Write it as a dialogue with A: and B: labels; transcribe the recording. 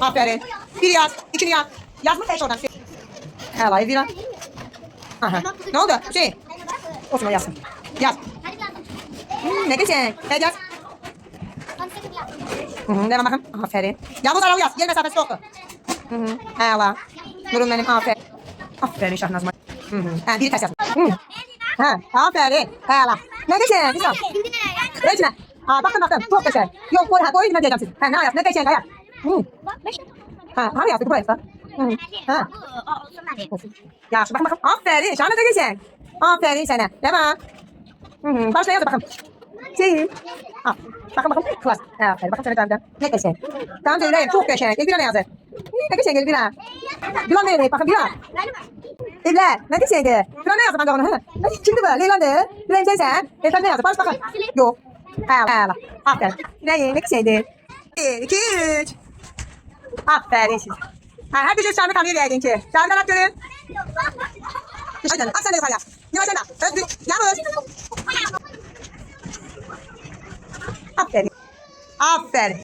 A: Aferin. Bir yaz. İkini yaz. Yazmış hiç oradan. Helal bir yaz. Aha. Ne oldu? Şey. Olsun o yazsın. Yaz. Ne geçeceksin? Evet yaz. Devam bakın. Aferin. Yavuz aralı yaz. Yer mesafesi oku. Helal. Nurum benim aferin. Aferin Şahnaz. Ha, biri ters yaz. Ha, aferin. Helal. Ne geçeceksin? Güzel. Geçme. Ha, baktım. Çok güzel. Yok, boyu gitme diyeceğim siz. Ha, ne yaz? Ne geçeceksin? Yaz. Ha, hani yazdık buraya da. Ha. Ya şu bakın. Aferin. Şahnaz ne geçeceksin? Aferin sana. Devam. Başla yaz bakalım. Şey. Ha. Bakın. Klas. Aferin. Bakın sana tamam. Ne geçeceksin? Tamam söyleyeyim. Çok geçeceksin. Elbira ne yazı? Ne geçeceksin Elbira? Gülan ne? Bakın Gülan. İbler. Ne geçeceksin? Gülan ne yazdı ben de onu? Kimdi bu? Leylan de. Gülan sen. Elbir ne yazdı? Baş bakın. Yok. Hala. Aferin. Ne geçeceksin? 1, 2, 3. Aferin siz. Ha, her bir şey Şarkı tanıyor verdin ki. Şarkı anlat görün. Aynen. At sen de yukarı yap. Yavaş sen de. Özgür. Yavuz. Aferin. Aferin.